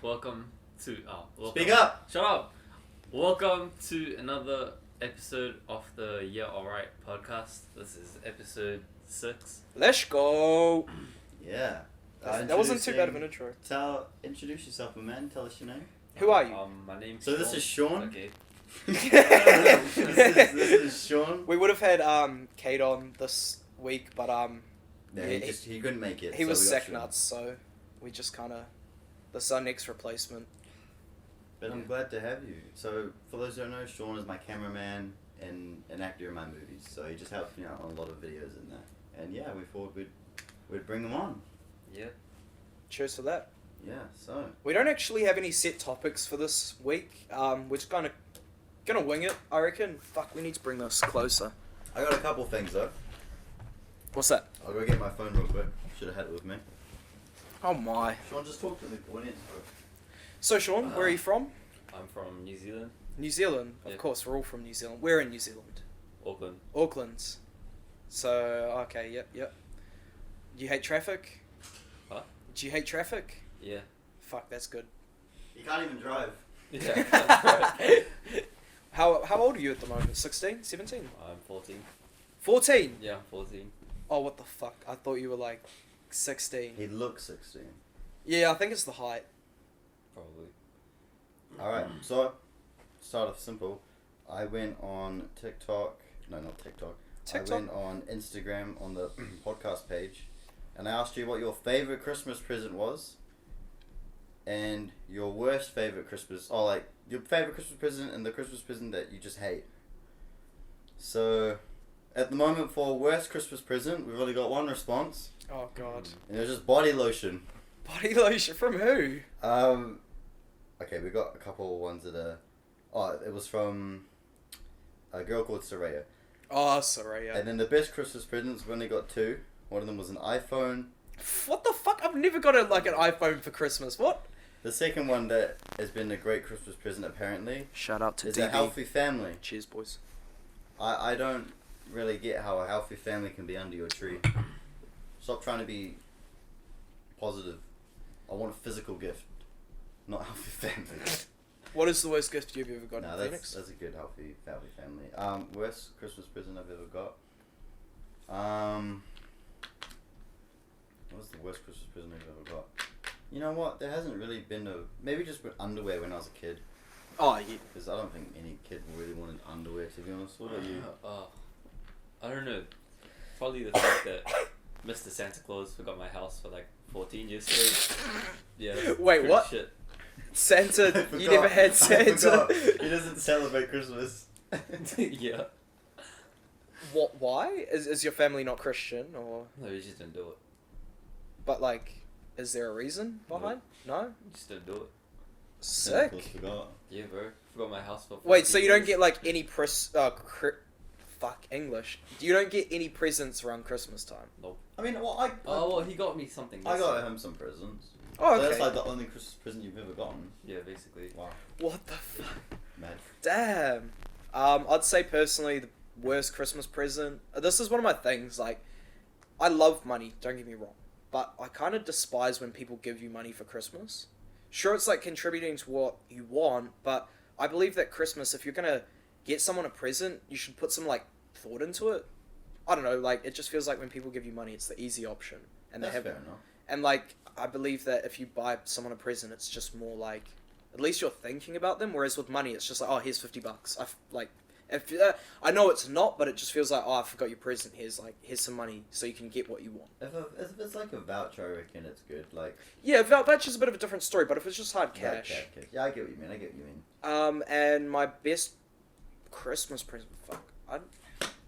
Welcome to... Speak up! Shut up! Welcome to another episode of the Yeah Alright podcast. This is episode 6. Let's go! Yeah. That wasn't too bad of an intro. Introduce yourself, my man. Tell us your name. Who are you? My name's So Sean. this is Sean? Okay. this is Sean. We would have had Kate on this week, but No, he couldn't make it. he so was we got sick Sean. nuts, so we just kind of... This is our next replacement. But I'm glad to have you. So, for those who don't know, Sean is my cameraman and an actor in my movies. So he just helps me out on a lot of videos in that. And yeah, we thought we'd bring him on. Yeah. Cheers for that. Yeah, so. We don't actually have any set topics for this week. We're just gonna wing it, I reckon. Fuck, we need to bring this closer. I got a couple things though. What's that? I'll go get my phone real quick. Should have had it with me. Oh my. Sean, just talk to the audience, bro. So Sean, where are you from? I'm from New Zealand. New Zealand. Of Yeah. course, we're all from New Zealand. We're in New Zealand. Auckland. Auckland. So, okay, yep. Do you hate traffic? What? Do you hate traffic? Yeah. Fuck, that's good. You can't even drive. Yeah, that's right. How old are you at the moment? 16? 17? I'm 14. 14? Yeah, I'm 14. Oh, what the fuck? I thought you were like 16. He looks 16. Yeah, I think it's the height. Probably. Alright, so, start off simple. I went on TikTok. No, not TikTok. TikTok? I went on Instagram on the podcast page. And I asked you what your favourite Christmas present was. And your worst favourite Christmas... Oh, like, your favourite Christmas present and the Christmas present that you just hate. So, at the moment for worst Christmas present, we've only got one response. Oh, God. And it was just body lotion. Body lotion from who? Okay, we got a couple ones that are... Oh, it was from a girl called Soraya. Oh, sorry, yeah. And then the best Christmas presents, we only got two. One of them was an iPhone. What the fuck? I've never got an iPhone for Christmas. What? The second one that has been a great Christmas present, apparently, Shout out to is DB. a healthy family. Cheers, boys. I don't really get how a healthy family can be under your tree. Stop trying to be positive. I want a physical gift, not a healthy family. What is the worst gift you've ever gotten, No, Phoenix? that's a good healthy family. Worst Christmas present I've ever got. What was the worst Christmas present I've ever got? You know what? There hasn't really been maybe just with underwear when I was a kid. Oh, yeah. Because I don't think any kid really wanted underwear, to be honest. What about you? I don't know. Probably the fact that Mr. Santa Claus forgot my house for like 14 years straight. Yeah. that's Wait, pretty what? Shit. Santa, I you never had I Santa. forgot. He doesn't celebrate Christmas. Yeah. What? Why? Is your family not Christian, or? No, we just didn't do it. But like, is there a reason behind? No. We just didn't do it. Santa Claus Sick. forgot. Yeah, bro. Forgot my house for 14 Wait, so you don't years. get like any fuck English. You don't get any presents around Christmas time. Nope. I mean, Oh, well, he got me something. I this got year. him some presents. Oh, So okay. that's like the only Christmas present you've ever gotten. Yeah, basically. Wow. What the fuck? Mad. Damn. I'd say personally the worst Christmas present. This is one of my things. Like, I love money. Don't get me wrong, but I kind of despise when people give you money for Christmas. Sure, it's like contributing to what you want, but I believe that Christmas, if you're gonna get someone a present, you should put some like thought into it. I don't know. Like, it just feels like when people give you money, it's the easy option, and That's they have. fair enough. And like, I believe that if you buy someone a present, it's just more like, at least you're thinking about them. Whereas with money, it's just like, oh, here's $50. I know it's not, but it just feels like, oh, I forgot your present. Here's some money so you can get what you want. If it's like a voucher, I reckon it's good. Like, Yeah, voucher's a bit of a different story, but if it's just hard cash. cash. Yeah, I get what you mean. And my best Christmas present,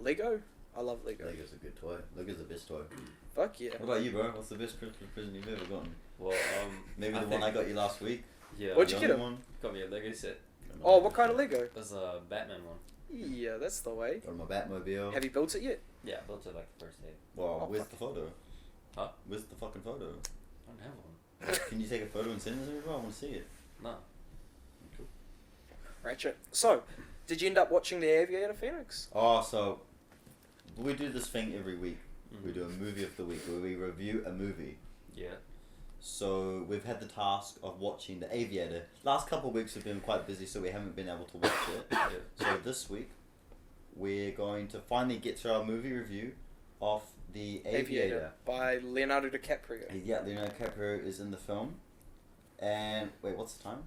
Lego. I love Lego. Lego's a good toy. Lego's the best toy. Fuck yeah. What about you, bro? What's the best Christmas present you've ever gotten? Well, Maybe the think- one I got you last week. Yeah. What'd you The get only him? one? Got me a Lego set. Oh, what kind of Lego? It was a Batman one. Yeah, that's the way. Got my Batmobile. Have you built it yet? Yeah, I built it like the first day. Well, Oh, where's fuck. the photo? Huh? Where's the fucking photo? I don't have one. Can you take a photo and send it to me, bro? I want to see it. No. Cool. Ratchet. So, did you end up watching The Aviator, Phoenix? Oh, so we do this thing every week. Mm-hmm. We do a movie of the week where we review a movie. Yeah. So we've had the task of watching The Aviator. Last couple of weeks we've been quite busy, so we haven't been able to watch it. So this week we're going to finally get to our movie review of The Aviator. By Leonardo DiCaprio. Yeah, Leonardo DiCaprio is in the film. And wait, what's the time?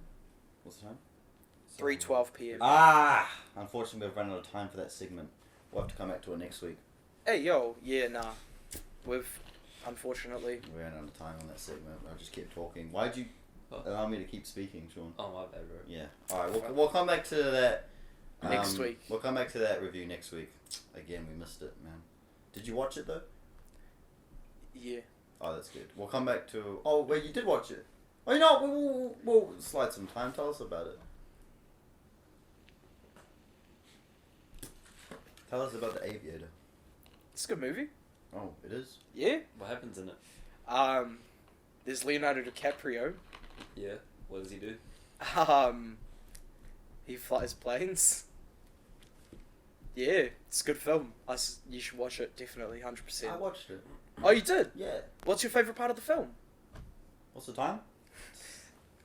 3:12 p.m. Unfortunately, we've run out of time for that segment. We'll have to come back to it next week. Hey, yo, yeah, nah. Unfortunately. We ran out of time on that segment. I just kept talking. Why'd you allow me to keep speaking, Sean? Oh, my bad, bro. Yeah. Alright, we'll come back to that... next week. We'll come back to that review next week. Again, we missed it, man. Did you watch it, though? Yeah. Oh, that's good. We'll come back to... Oh, wait, you did watch it. Oh, you know, we'll slide some time. Tell us about it. Tell us about The Aviator. It's a good movie. Oh, it is? Yeah. What happens in it? There's Leonardo DiCaprio. Yeah. What does he do? He flies planes. Yeah, it's a good film. You should watch it, definitely, 100%. I watched it. Oh, you did? Yeah. What's your favourite part of the film? What's the time?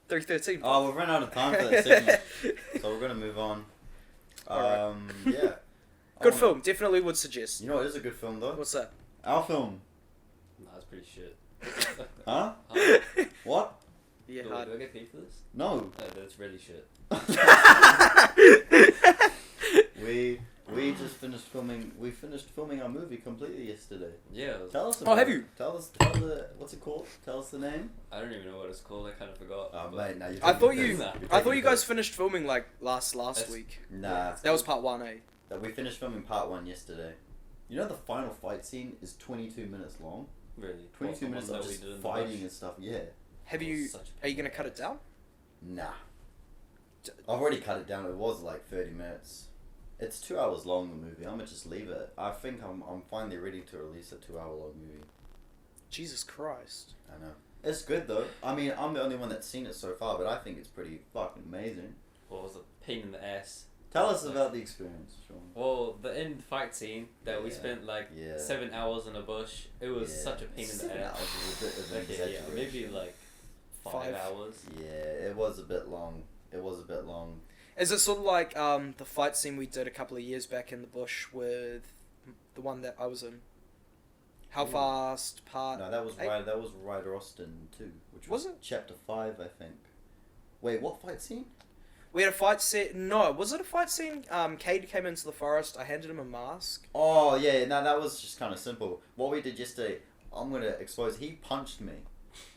3:13. Oh, we've run out of time for that segment. So we're going to move on. Alright. Yeah. Good film, definitely would suggest. You know what is a good film, though? What's that? Our film. Nah, it's pretty shit. Huh? What? Yeah, do hard. I get paid for this? No. That's really shit. We just finished filming. We finished filming our movie completely yesterday. Yeah. Tell us. Oh, About have it. you? Tell what's it called? Tell us the name. I don't even know what it's called. I kind of forgot. Oh but- mate, now you're I thought taking you. the piss. Nah. You're I thought taking you the guys piss. finished filming like last That's- week. Nah. That was part 1, eh? That we finished filming part 1 yesterday. You know the final fight scene is 22 minutes long. Really. 22 What, minutes the one of that we just did in the fighting bush? and stuff. Yeah. Have It was you? such a Are you pain gonna in the cut it ass. down? Nah. I've already cut it down. It was like 30 minutes. It's 2 hours long, the movie. I'm gonna just leave it. I think I'm finally ready to release a 2 hour long movie. Jesus Christ. I know. It's good though. I mean, I'm the only one that's seen it so far, but I think it's pretty fucking amazing. Well, it was a pain in the ass. Tell us about the experience, Sean. Well, the end fight scene that we Yeah. spent like Yeah. 7 hours in a bush. It was Yeah. such a pain in the 7 ass. hours is a bit of an Okay, yeah, maybe exaggeration. like 5 5. hours. Yeah, it was a bit long. Is it sort of like the fight scene we did a couple of years back in the bush with the one that I was in? How Ooh. Fast Part? No, that was eight? That was Ryder Austin too, which Was was it? chapter 5, I think. Wait, what fight scene? We had a fight scene. No, was it a fight scene? Cade came into the forest. I handed him a mask. Oh yeah, no, that was just kind of simple. What we did yesterday, I'm gonna expose. He punched me.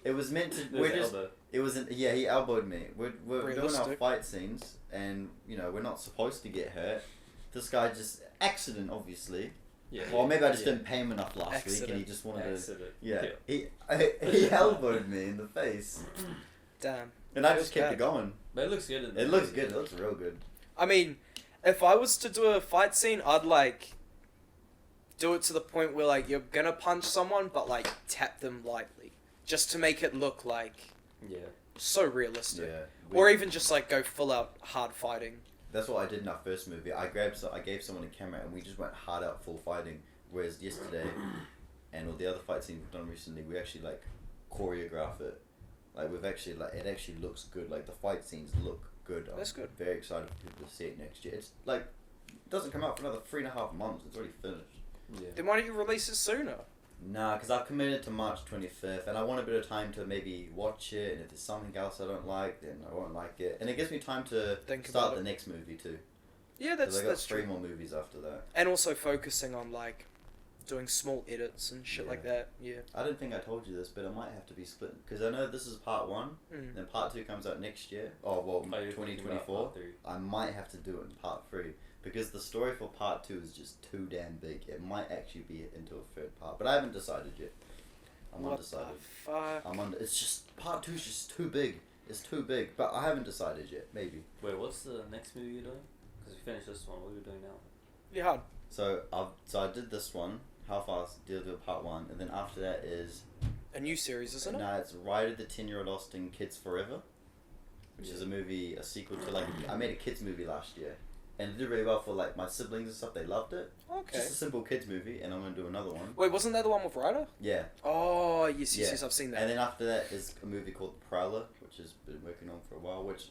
It was meant to. There's We're the just. elbow. It was. Yeah, he elbowed me. We're doing our Realistic. fight scenes, and we're not supposed to get hurt. This guy just accident, obviously. Yeah. Or maybe I just yeah. didn't pay him enough last week, and he Accident. just wanted to. Accident. Yeah. He elbowed me in the face, Damn. and I Feels just kept bad. it going. But it looks good. In the It looks movie. good. It looks real good. I mean, if I was to do a fight scene, I'd like do it to the point where like you're gonna punch someone, but like tap them lightly, just to make it look like Yeah. so realistic. Yeah. Or even just like go full out hard fighting. That's what I did in our first movie. I gave someone a camera and we just went hard out full fighting. Whereas yesterday, and all the other fight scenes we've done recently, we actually like choreograph it. Like we've actually it actually looks good. Like the fight scenes look good. That's good. Very excited for people to see it next year. It's like it doesn't come out for another 3.5 months. It's already finished. Yeah. Then why don't you release it sooner? Nah, because I've committed to March 25th, and I want a bit of time to maybe watch it. And if there's something else I don't like, then I won't like it. And it gives me time to Think start about the it. next movie too. Yeah, Because I got that's 3 true. more movies after that. And also focusing on like doing small edits and shit like Yeah. that. Yeah. I don't think I told you this, but it might have to be split because I know this is part 1, Mm. then part 2 comes out next year. Oh well, Oh, you're thinking about 2024. part 3. I might have to do it in part 3 because the story for part 2 is just too damn big. It might actually be into a 3rd part, but I haven't decided yet. I'm What undecided. the fuck? It's just part 2 is just too big. It's too big, but I haven't decided yet. Maybe. Wait, what's the next movie you're doing? Because we finished this one. What are we doing now? Yeah, hard. So I did this one. How fast? Deal with part 1, and then after that is. A new series, isn't it? No, it's Ryder the 10-Year-Old Lost in Kids Forever, which is a movie, a sequel to I made a kids movie last year, and it did really well for like my siblings and stuff. They loved it. Okay. Just a simple kids movie, and I'm gonna do another one. Wait, wasn't that the one with Ryder? Yeah. Oh, yes, Yeah. I've seen that. And then after that is a movie called The Prowler, which has been working on for a while. Which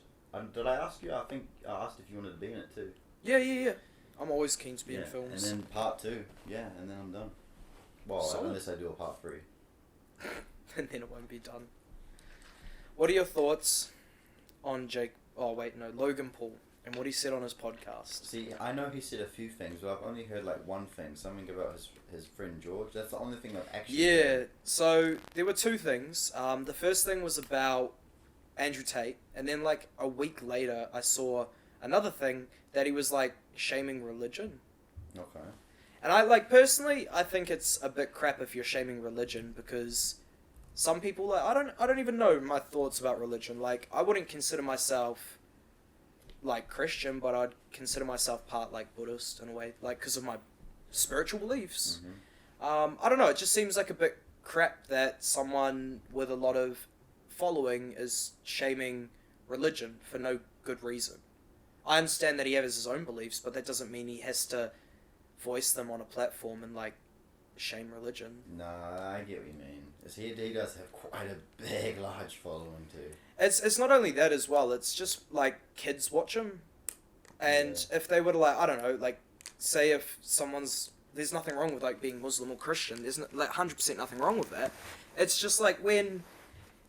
did I ask you? I think I asked if you wanted to be in it too. Yeah. I'm always keen to be in films. And then part 2, and then I'm done. Well, Solid. unless I do a part 3. And then it won't be done. What are your thoughts on Logan Paul and what he said on his podcast? See, I know he said a few things, but I've only heard like one thing, something about his friend George. That's the only thing I've actually heard. So there were two things. The first thing was about Andrew Tate, and then like a week later I saw another thing that he was like shaming religion. Okay. And I personally I think it's a bit crap if you're shaming religion, because some people I don't even know my thoughts about religion. Like, I wouldn't consider myself like Christian, but I'd consider myself part like Buddhist in a way, like because of my spiritual beliefs. Mm-hmm. I don't know, it just seems like a bit crap that someone with a lot of following is shaming religion for no good reason. I understand that he has his own beliefs, but that doesn't mean he has to voice them on a platform and like shame religion. Nah, I get what you mean. He does have quite a big, large following too. It's not only that as well, it's just like kids watch him, and if they were to like, I don't know, like say if someone's, there's nothing wrong with like being Muslim or Christian, there's like 100% nothing wrong with that. It's just like when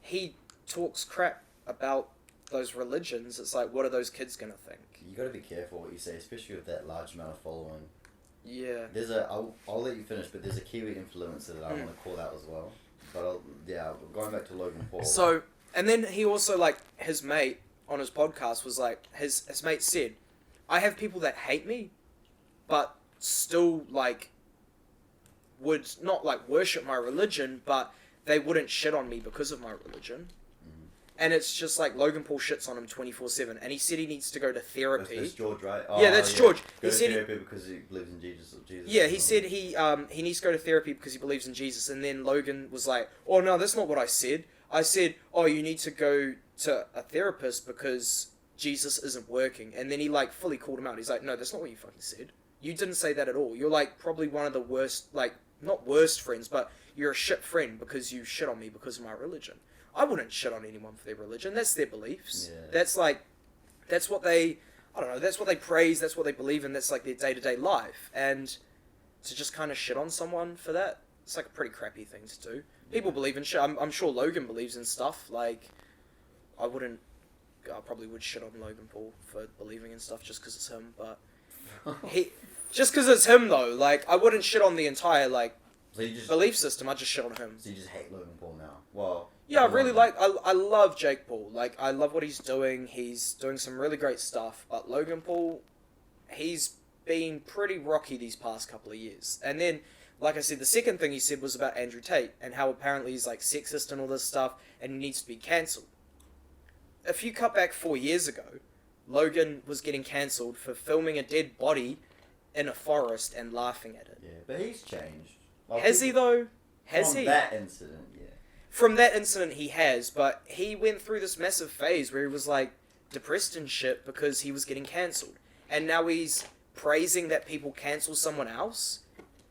he talks crap about those religions, it's like, what are those kids gonna think? You gotta be careful what you say, especially with that large amount of following. Yeah. I'll let you finish, but there's a Kiwi influencer that I want to call out as well. But going back to Logan Paul. So, and then he also, like, his mate on his podcast was like, his mate said, I have people that hate me, but still, like, would not, like, worship my religion, but they wouldn't shit on me because of my religion. And it's just like Logan Paul shits on him 24/7, and he said he needs to go to therapy. That's George, right? Yeah, that's George. Go to therapy because he believes in Jesus. Yeah, he said he needs to go to therapy because he believes in Jesus, and then Logan was like, "Oh no, that's not what I said. I said, oh, you need to go to a therapist because Jesus isn't working." And then he like fully called him out. He's like, "No, that's not what you fucking said. You didn't say that at all. You're like probably one of the worst, like not worst friends, but you're a shit friend because you shit on me because of my religion." I wouldn't shit on anyone for their religion. That's their beliefs. Yeah. That's what they, I don't know, that's what they praise, that's what they believe in, that's like their day-to-day life. And to just kind of shit on someone for that, it's like a pretty crappy thing to do. People believe in shit. I'm sure Logan believes in stuff. Like, I probably would shit on Logan Paul for believing in stuff just because it's him, but just because it's him though, like, I wouldn't shit on the entire, like, so you just, belief system, I'd just shit on him. So you just hate Logan Paul now? Well... Yeah, I love Jake Paul. Like, I love what he's doing. He's doing some really great stuff. But Logan Paul, he's been pretty rocky these past couple of years. And then, like I said, the second thing he said was about Andrew Tate and how apparently he's, like, sexist and all this stuff and he needs to be cancelled. If you cut back 4 years ago, Logan was getting cancelled for filming a dead body in a forest and laughing at it. Yeah, but he's changed. Like, Has he, though? Has he? From that incident, yeah. From that incident, he has, but he went through this massive phase where he was, like, depressed and shit because he was getting cancelled. And now he's praising that people cancel someone else.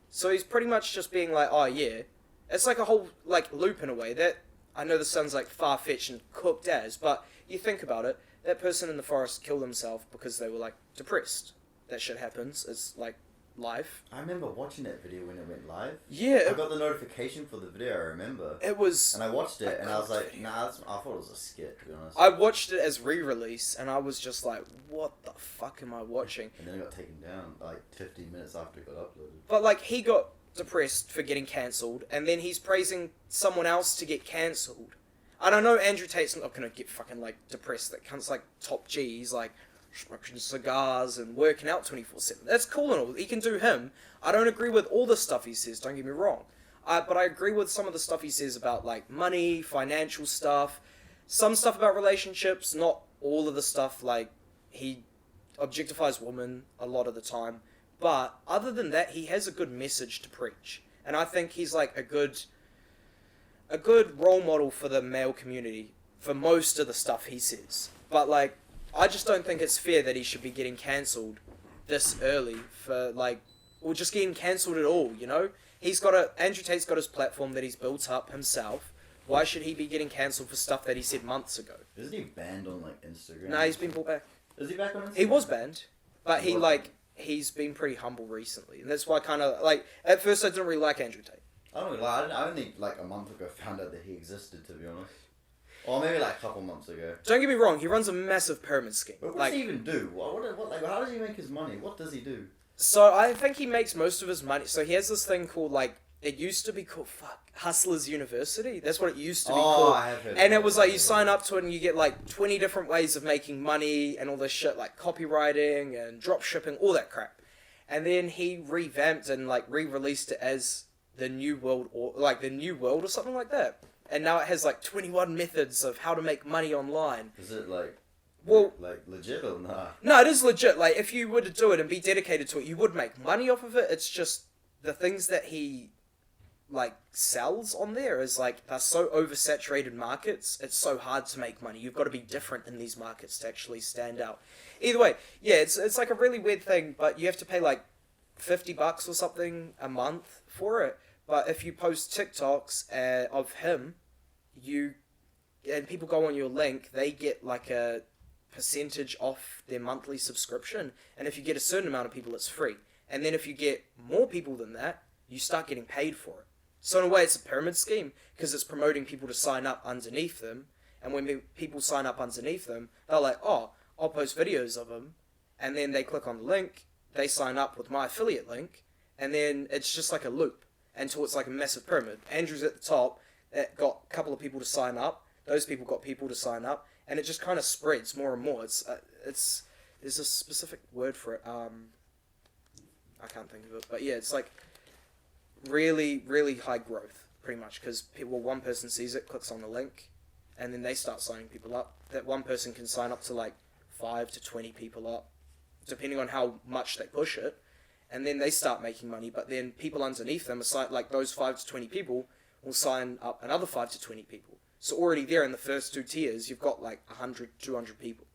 So he's pretty much just being like, oh, yeah. It's like a whole, like, loop in a way. That, I know this sounds, like, far-fetched and cooked as, but you think about it, that person in the forest killed himself because they were, like, depressed. That shit happens. It's, like, life. I remember watching that video when it went live. Yeah. I got the notification for the video, I remember. It was... And I watched it, and I was like, nah, I thought it was a skit, to be honest. I watched it as re-release, and I was just like, what the fuck am I watching? And then it got taken down, like, 15 minutes after it got uploaded. But, like, he got depressed for getting cancelled, and then he's praising someone else to get cancelled. I don't know, Andrew Tate's not gonna get fucking, like, depressed. That cunt's, like, top G. He's, like, smoking cigars and working out 24/7. That's cool and all. He can do him. I don't agree with all the stuff he says, don't get me wrong. But I agree with some of the stuff he says about, like, money, financial stuff, some stuff about relationships, not all of the stuff, like, he objectifies women a lot of the time. But other than that, he has a good message to preach. And I think he's, like, a good role model for the male community for most of the stuff he says. But, like, I just don't think it's fair that he should be getting cancelled this early for like, or just getting cancelled at all. You know, Andrew Tate's got his platform that he's built up himself. Why should he be getting cancelled for stuff that he said months ago? Isn't he banned on like Instagram? No, he's been brought back. Is he back on Instagram? He was banned, but he's been pretty humble recently, and that's why I kind of like. At first, I didn't really like Andrew Tate. I don't really like. I only like a month ago found out that he existed, to be honest. Or maybe like a couple months ago. Don't get me wrong, he runs a massive pyramid scheme. But what does he even do? What how does he make his money? What does he do? So I think he makes most of his money. So he has this thing called it used to be called Hustlers University. That's what it used to be called. I have heard. And it was like you sign up to it and you get like 20 different ways of making money and all this shit like copywriting and drop shipping, all that crap. And then he revamped and like re-released it as the New World or something like that. And now it has like 21 methods of how to make money online. Is it like legit or nah? No, it is legit. Like if you were to do it and be dedicated to it, you would make money off of it. It's just the things that he like sells on there is like they're so oversaturated markets. It's so hard to make money. You've got to be different in these markets to actually stand out. Either way, yeah, it's like a really weird thing, but you have to pay like $50 or something a month for it. But if you post TikToks of him, and people go on your link, they get like a percentage off their monthly subscription. And if you get a certain amount of people, it's free. And then if you get more people than that, you start getting paid for it. So in a way, it's a pyramid scheme because it's promoting people to sign up underneath them. And when people sign up underneath them, they're like, oh, I'll post videos of them. And then they click on the link, they sign up with my affiliate link, and then it's just like a loop until it's like a massive pyramid. Andrew's at the top, it got a couple of people to sign up, those people got people to sign up, and it just kind of spreads more and more. There's a specific word for it. I can't think of it, but yeah, it's like really, really high growth, pretty much, because one person sees it, clicks on the link, and then they start signing people up. That one person can sign up to like 5 to 20 people up, depending on how much they push it, and then they start making money. But then people underneath them are like those 5 to 20 people will sign up another 5 to 20 people. So already there in the first 2 tiers, you've got like 100, 200 people,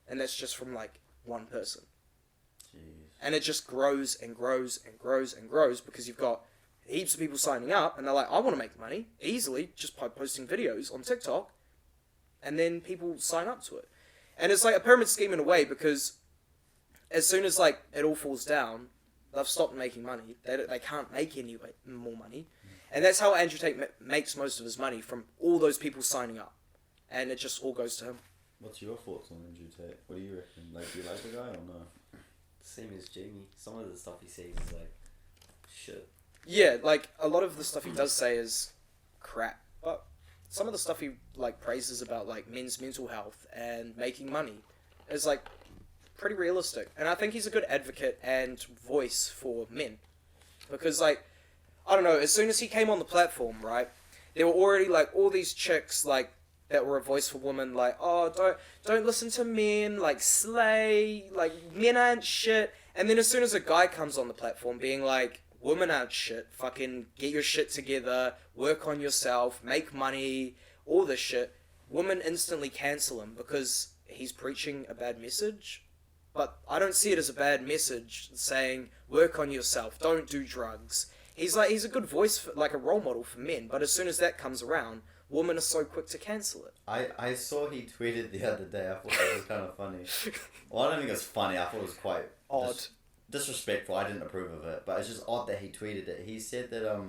and that's just from like one person. Jeez. And it just grows and grows and grows and grows because you've got heaps of people signing up, and they're like, I want to make money easily just by posting videos on TikTok, and then people sign up to it. And it's like a pyramid scheme in a way, because as soon as like it all falls down, they've stopped making money. They can't make any more money. And that's how Andrew Tate makes most of his money, from all those people signing up. And it just all goes to him. What's your thoughts on Andrew Tate? What do you reckon? Like, do you like the guy or no? Same as Jamie. Some of the stuff he says is like shit. Yeah, like a lot of the stuff he does say is crap. But some of the stuff he like praises about like men's mental health and making money is like pretty realistic. And I think he's a good advocate and voice for men. Because like, I don't know, as soon as he came on the platform, right, there were already like all these chicks like that were a voice for women, like, oh, don't listen to men, like slay, like men aren't shit. And then as soon as a guy comes on the platform being like, women aren't shit, fucking get your shit together, work on yourself, make money, all this shit, women instantly cancel him because he's preaching a bad message. But I don't see it as a bad message saying, work on yourself, don't do drugs. He's a good voice, for, like a role model for men, but as soon as that comes around, women are so quick to cancel it. I saw he tweeted the other day, I thought that was kind of funny. Well, I don't think it was funny, I thought it was quite odd. Disrespectful. I didn't approve of it, but it's just odd that he tweeted it. He said that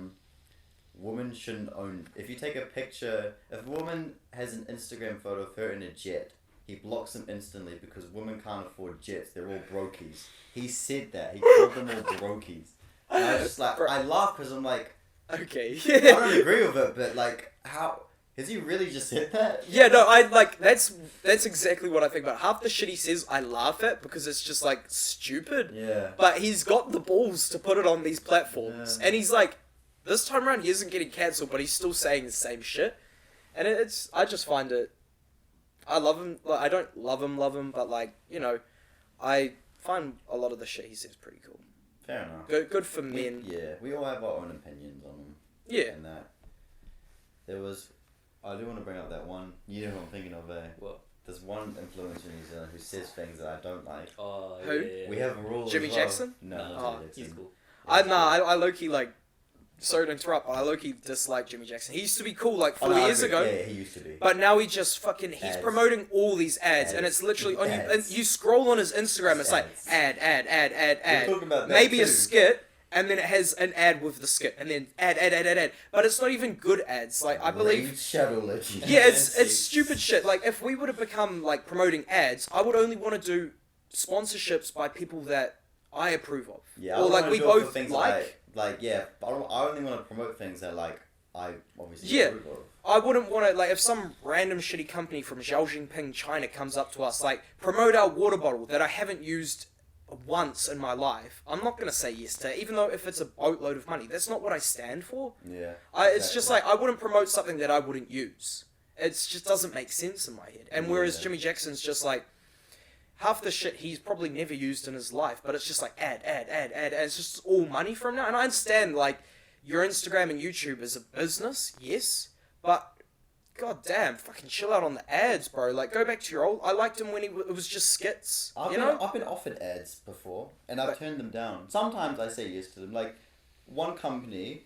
women shouldn't own. If you take a picture, if a woman has an Instagram photo of her in a jet, he blocks them instantly because women can't afford jets. They're all brokies. He said that. He called them all brokies. And I was just like, I laugh because I'm like, okay, I don't agree with it, but like, how has he really just said that? Yeah, no, I like that's exactly what I think about. Half the shit he says, I laugh at because it's just like stupid. Yeah. But he's got the balls to put it on these platforms, and he's like, this time around he isn't getting cancelled, but he's still saying the same shit, and I just find it. I love him. Like, I don't love him, but like, you know, I find a lot of the shit he says pretty cool. Fair enough. Good for men. We all have our own opinions on them. Yeah. And that. I do want to bring up that one. You know what I'm thinking of, eh? What? there's one influencer in New Zealand who says things that I don't like. Oh, Who? yeah. We have a rule. Jimmy as well. Jackson? No, Nah, not Jimmy he's Jackson. cool. I low-key, like... Sorry to interrupt, but I low-key dislike Jimmy Jackson. He used to be cool, like, 4 years ago. Yeah, he used to be. But now he just fucking... He's Ads. promoting all these ads, and it's literally... on you, and you scroll on his Instagram, it's like, ad. We're talking about that Maybe too. a skit, and then it has an ad with the skit, and then ad. But it's not even good ads. Like, I believe... Raid Shadow Legend. Yeah, it's stupid shit. Like, if we were to become, like, promoting ads, I would only want to do sponsorships by people that I approve of. Yeah, or, I like, wanna we do it for both things like... yeah, but I only want to promote things that, like, I obviously Yeah. approve of. I wouldn't want to, like, if some random shitty company from Xiao Jinping, China comes up to us, like, promote our water bottle that I haven't used once in my life, I'm not going to say yes to it, even though if it's a boatload of money. That's not what I stand for. Yeah. It's just like, I wouldn't promote something that I wouldn't use. It just doesn't make sense in my head. And whereas Yeah. Jimmy Jackson's just like, half the shit he's probably never used in his life, but it's just like ad, and it's just all money from now. And I understand, like, your Instagram and YouTube is a business, yes, but god damn, fucking chill out on the ads, bro. Like, go back to your old... I liked him when it was just skits, I've you been, know? I've been offered ads before, and I've But- turned them down. Sometimes I say yes to them. Like, one company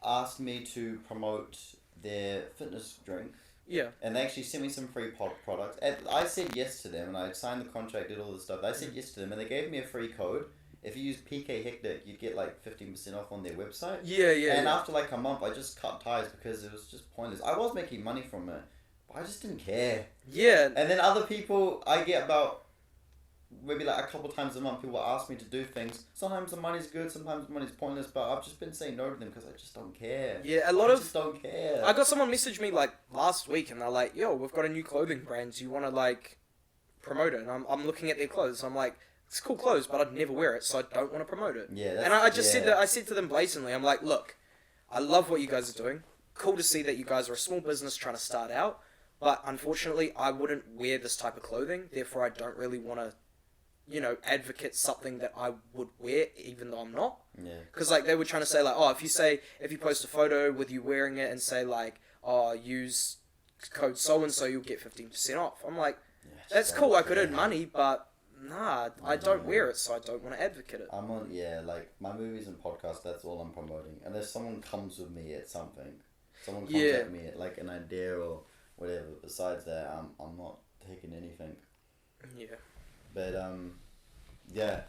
asked me to promote their fitness drink, Yeah. and they actually sent me some free products. And I said yes to them, and I signed the contract, did all this stuff. I said yes to them, and they gave me a free code. If you use PK Hectic, you'd get like 15% off on their website. Yeah. And after like a month, I just cut ties because it was just pointless. I was making money from it, but I just didn't care. Yeah. And then other people, I get about maybe like a couple times a month, people ask me to do things. Sometimes the money's good, sometimes the money's pointless, but I've just been saying no to them because I just don't care. Yeah, I just don't care. I got someone message me like last week, and they're like, "Yo, we've got a new clothing brand. Do you want to like promote it?" And I'm looking at their clothes. I'm like, "It's cool clothes, but I'd never wear it, so I don't want to promote it." Yeah, And I just said that. I said to them blatantly, I'm like, "Look, I love what you guys are doing. Cool to see that you guys are a small business trying to start out, but unfortunately, I wouldn't wear this type of clothing. Therefore, I don't really want to, advocate something that I would wear, even though I'm not." Yeah. Because, like, they were trying to say, like, oh, if you post a photo with you wearing it and say, like, oh, use code so-and-so, you'll get 15% off. I'm like, that's cool, I could earn money, but nah, I don't wear it, so I don't want to advocate it. I'm on, like, my movies and podcasts, that's all I'm promoting. Unless someone comes with me at something. Someone comes at me at, like, an idea or whatever. Besides that, I'm not taking anything. Yeah. But, yeah.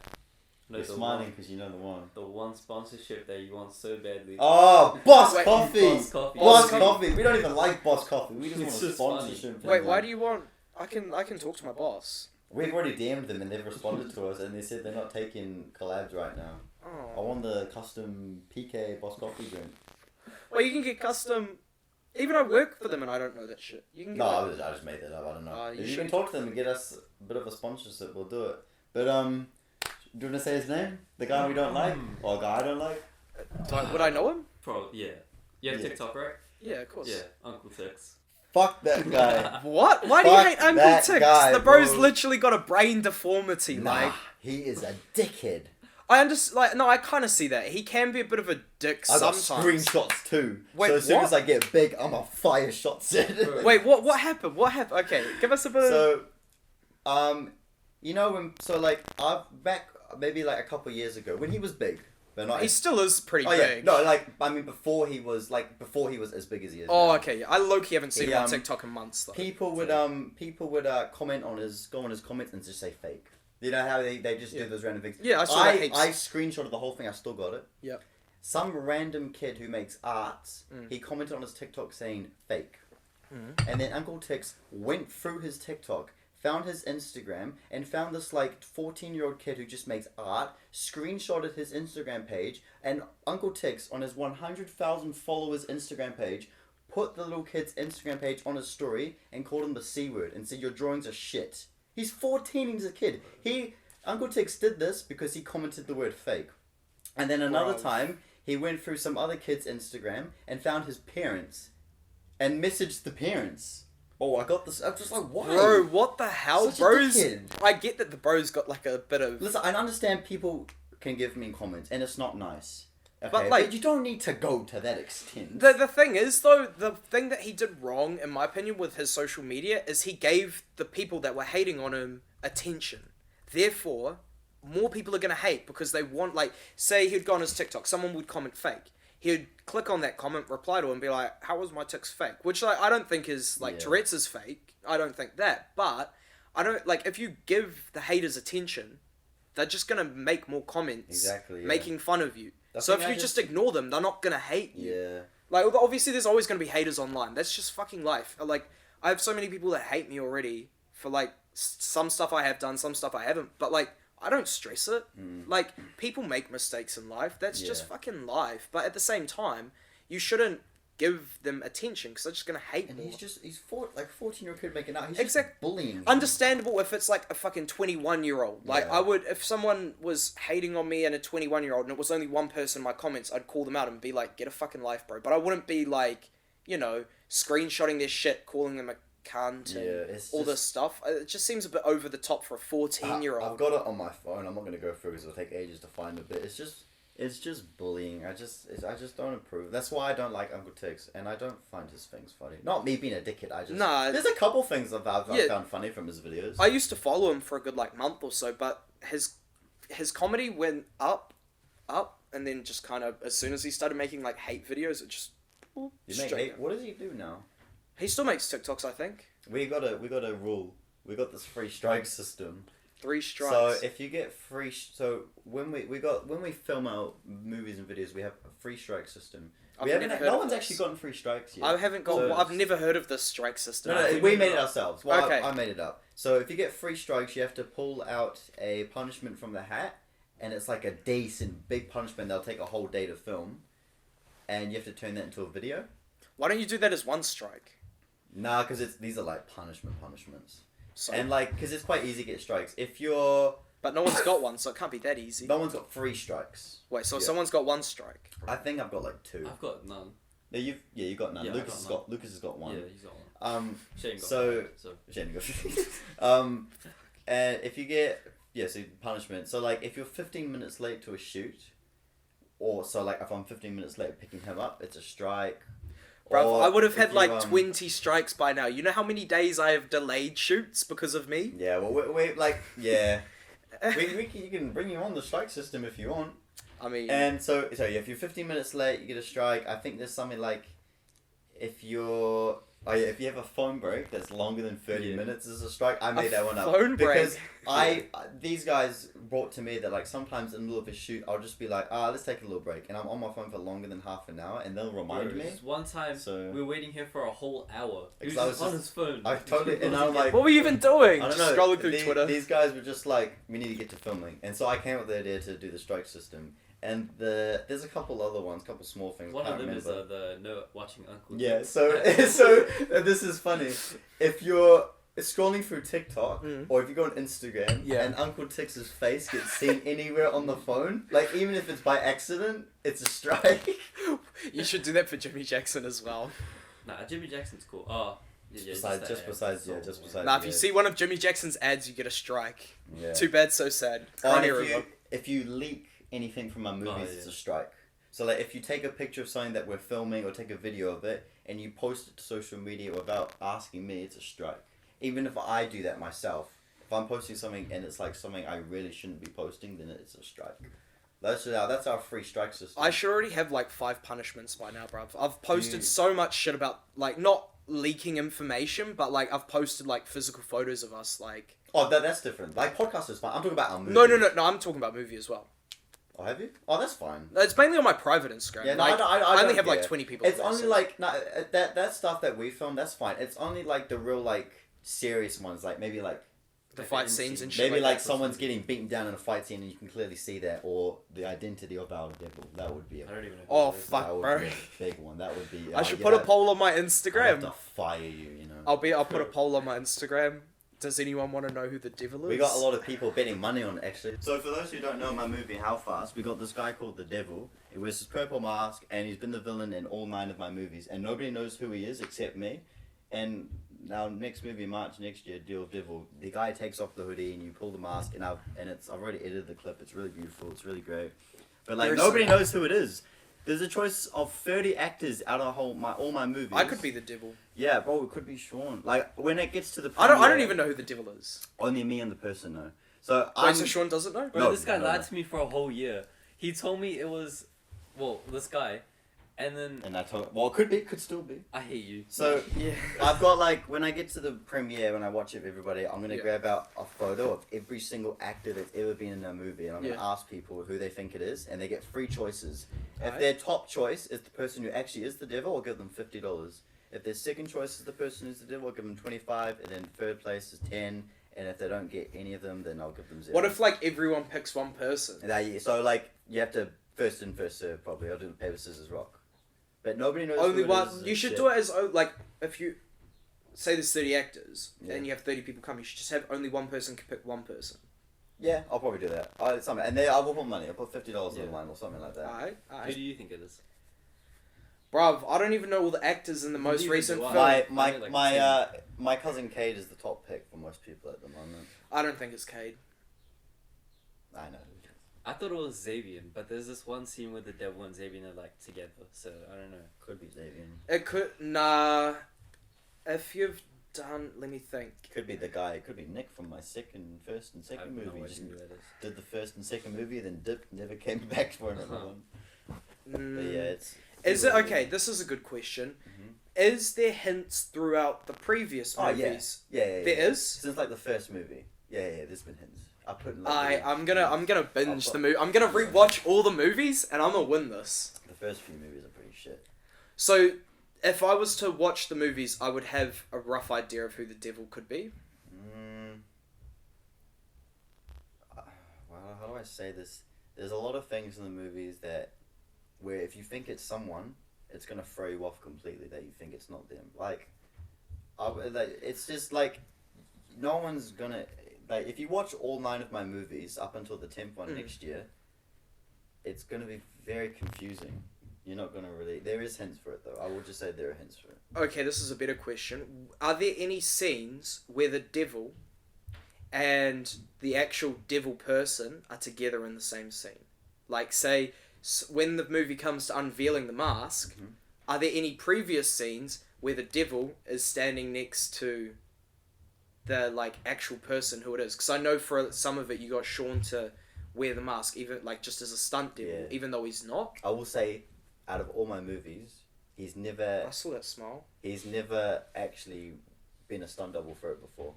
No, You're the smiling because you know the one. The one sponsorship that you want so badly. Oh, Boss Wait, Coffee! Boss Coffee. Boss Coffee! We don't even like Boss Coffee. We just It's want a just sponsorship. from Wait, them. why do you want... I can talk to my boss. We've already DM'd them and they've responded to us and they said they're not taking collabs right now. I Oh. want the custom PK Boss Coffee drink. Well, you can get custom... Even I work for them and I don't know that shit. You can get... No, like- I just made that up. I don't know. You If you should- can talk to them and get us a bit of a sponsorship, we'll do it. But do you want to say his name? The guy we don't like, or a guy I don't like? Would I know him? Probably, yeah. You have Yeah. TikTok, right? Yeah, of course. Yeah, Uncle Tix. Fuck that guy. What? Why do you Fuck hate Uncle that Tix? guy, The bro's bro. literally got a brain deformity. Nah, Like, he is a dickhead. I understand. Like, no, I kind of see that. He can be a bit of a dick I got sometimes. screenshots too. Wait, so as soon what? as I get big, I'm a fire shots it. Wait, what happened? What happened? Okay, give us a bit of... So, you know when like I've back maybe like a couple years ago when he was big, but not. He still is pretty Oh yeah, big. no, like I mean before he was as big as he is. Oh, now. okay. I low-key haven't seen He, him on TikTok in months, though. People would comment on his comments and just say fake. You know how they just Yeah. do those random things. Yeah, I saw that heaps. I screenshotted the whole thing. I still got it. Yep. Some random kid who makes art, Mm. he commented on his TikTok saying fake. Mm. And then Uncle Tix went through his TikTok, found his Instagram, and found this like 14-year-old kid who just makes art, screenshotted his Instagram page, and Uncle Tix on his 100,000 followers Instagram page put the little kid's Instagram page on his story and called him the C word and said your drawings are shit. He's 14, he's a kid. Uncle Tix did this because he commented the word fake. And then another Bro. time, he went through some other kid's Instagram and found his parents and messaged the parents. Oh, I got this. I'm just like, why? Bro, what the hell? Such a Bros... dickhead. I get that the bro's got, like, a bit of... Listen, I understand people can give me comments and it's not nice. Okay, But, like- but you don't need to go to that extent. The thing is, though, the thing that he did wrong, in my opinion, with his social media is he gave the people that were hating on him attention. Therefore, more people are going to hate because they want, like, say he'd go on his TikTok, someone would comment fake. He'd click on that comment, reply to him, and be like, how was my tics fake? Which, like, I don't think is, like, Yeah. Tourette's is fake. I don't think that. But, I don't, like, if you give the haters attention, they're just going to make more comments. Exactly, yeah. Making fun of you. The So thing if I you just ignore them, they're not going to hate you. Yeah. Like, obviously there's always going to be haters online. That's just fucking life. Like, I have so many people that hate me already for, like, some stuff I have done, some stuff I haven't. But, like, I don't stress it. Like, people make mistakes in life. That's just Yeah. fucking life. But at the same time, you shouldn't give them attention because they're just going to hate And more. he's 14-year-old kid making out. He's Exact- just bullying. Understandable if it's like a fucking 21-year-old. Like, Yeah. I would, if someone was hating on me and a 21-year-old and it was only one person in my comments, I'd call them out and be like, get a fucking life, bro. But I wouldn't be like, you know, screenshotting their shit, calling them a cunt and it's all just, this stuff. It just seems a bit over the top for a 14-year-old. I've got it on my phone. I'm not gonna go through because it'll take ages to find it. But it's just bullying. I just don't approve. That's why I don't like Uncle Tix, and I don't find his things funny. Not me being a dickhead. Nah. There's a couple things I've Yeah. found funny from his videos. I used to follow him for a good, like, month or so, but his comedy went up, and then just kind of, as soon as he started making, like, hate videos, it just... What does he do now? He still makes TikToks, I think. We got a rule. We got this free strike system. 3 strikes. So if you get free, when we film our movies and videos, we have a free strike system. No one's actually gotten free strikes yet. I haven't got. So- I've never heard of this strike system. No, we made it ourselves. Well, Okay. I made it up. So if you get free strikes, you have to pull out a punishment from the hat, and it's like a decent big punishment. They'll take a whole day to film, and you have to turn that into a video. Why don't you do that as 1 strike? Nah, because these are like punishments. So, And like, because it's quite easy to get strikes. If you're... but no one's got one, so it can't be that easy. No one's got 3 strikes. Wait, so Yeah. someone's got 1 strike. I think I've got like 2. I've got none. Yeah, you got none. Yeah, Lucas I've got has got 1. Yeah, he's got one. Shane got so- one, so Shane got and if you get so punishment. So like if you're 15 minutes late to a shoot, or so like if I'm 15 minutes late picking him up, it's a strike. Bruv, Or I would have if had you, like 20 strikes by now. You know how many days I have delayed shoots because of me? Yeah, well we like yeah. You can bring you on the strike system if you want. I mean, And so yeah, if you're 15 minutes late, you get a strike. I think there's something like if if you have a phone break that's longer than 30 minutes is a strike. I made that one up. phone break? Because these guys brought to me that like sometimes in the middle of a shoot, I'll just be like, let's take a little break. And I'm on my phone for longer than half an hour and they'll remind me. Just one time, So- we were waiting here for a whole hour. He was Because I just was on his phone. I totally, and I'm like, what were you even doing? I don't Just know. scrolling through Twitter. These guys were just like, we need to get to filming. And so I came up with the idea to do the strike system. And there's a couple other ones, couple small things. One I of can't them is remember. the no watching Uncle. Yeah, Dick. so this is funny. If you're scrolling through TikTok or if you go on Instagram Yeah. and Uncle Tix's face gets seen anywhere on the phone, like even if it's by accident, it's a strike. You should do that for Jimmy Jackson as well. Nah, Jimmy Jackson's cool. Oh, yeah, Just besides. Now, if you see one of Jimmy Jackson's ads, you get a strike. Yeah. Too bad, so sad. Or Can't if hear you it. if you leak anything from our movies, Oh, it's yeah. a strike. So like if you take a picture of something that we're filming or take a video of it and you post it to social media without asking me, it's a strike. Even if I do that myself, if I'm posting something and it's like something I really shouldn't be posting, then it's a strike. That's our free strike system. I should already have like 5 punishments by now, bruv. I've posted Dude. so much shit about, like, not leaking information, but like I've posted like physical photos of us, like. Oh, that's different. Like podcast is fine. I'm talking about our movie. No, I'm talking about movie as well. Oh, have you? Oh, that's fine. It's mainly on my private Instagram. Yeah, no, like, I only don't have like care. 20 people. It's on there, only so- like that stuff that we film. That's fine. It's only like the real like serious ones, like maybe like the fight scenes and shit. maybe like that. someone's getting beaten down in a fight scene and you can clearly see that, or the identity of our devil. That would be I don't even know. Oh, who it is. fuck. that would bro. be a big one. That would be. I should put a poll on my I'd Instagram. have to fire you. You know. I'll put a poll on my Instagram. Does anyone want to know who the devil is? We got a lot of people betting money on it, actually. So for those who don't know my movie How Fast, we got this guy called the Devil. He wears this purple mask, and he's been the villain in all 9 of my movies, and nobody knows who he is except me. And now next movie, March next year, Deal with Devil, the guy takes off the hoodie, and you pull the mask, and I've already edited the clip. It's really beautiful. It's really great. But like There's nobody some- knows who it is. There's a choice of 30 actors out of all my movies. I could be the devil. Yeah, bro, it could be Sean. Like when it gets to the I don't premiere, even know who the devil is. only me and the person know. So Wait, so Sean doesn't know? Bro, No, this guy no, lied no. to me for a whole year. He told me it was, well, this guy, and then And I told, well, could still be. I hate you. So Yeah. I've got like when I get to the premiere, when I watch it with everybody, I'm gonna Yeah. grab out a photo of every single actor that's ever been in a movie, and I'm gonna Yeah. ask people who they think it is, and they get 3 choices. If Alright. their top choice is the person who actually is the devil, I'll give them $50. If their second choice is the person who's the devil, I'll give them 25, and then third place is 10. And if they don't get any of them, then I'll give them 0. What if like everyone picks one person? So like you have to first in first serve probably. I'll do the paper scissors rock, but nobody knows. Only who it one. is You and should shit. do it as like if you say there's 30 actors Yeah. and you have 30 people come, you should just have only one person can pick one person. Yeah, I'll probably do that. And then I will put money. I'll put $50 on the line or something like that. Alright, Who alright. do you think it is? Bruv, I don't even know all the actors in the most Neither recent do I. film. My I like my cousin Cade is the top pick for most people at the moment. I don't think it's Cade. I know. I thought it was Xavier, but there's this one scene where the devil and Xavier are like together, so I don't know. Could be Xavier. It could nah. If you've done, let me think. Could be the guy. It could be Nick from my first and I second have no movie. idea Just who that is. did the first and second movie, then dipped, never came back for another one. But yeah, it's. Is it okay? This is a good question. Mhm. Is there hints throughout the previous Oh, yeah. movies? Yeah. There is? Since like the first movie. Yeah. There's been hints. I put in like. I'm gonna binge I'll the movie. I'm gonna rewatch all the movies and I'm gonna win this. The first few movies are pretty shit. So, if I was to watch the movies, I would have a rough idea of who the devil could be. Well, how do I say this? There's a lot of things in the movies that, where if you think it's someone, it's gonna throw you off completely that you think it's not them. Like, it's just like, no one's gonna like. If you watch all 9 of my movies up until the 10th one next year, it's gonna be very confusing. You're not gonna really. There is hints for it though. I will just say there are hints for it. Okay, this is a better question. Are there any scenes where the devil and the actual devil person are together in the same scene? Like, say, when the movie comes to unveiling the mask, Mhm. are there any previous scenes where the devil is standing next to the, like, actual person who it is? Because I know for some of it you got Sean to wear the mask, even, like, just as a stunt devil, Yeah. even though he's not. I will say, out of all my movies, he's never. I saw that smile. He's never actually been a stunt double for it before.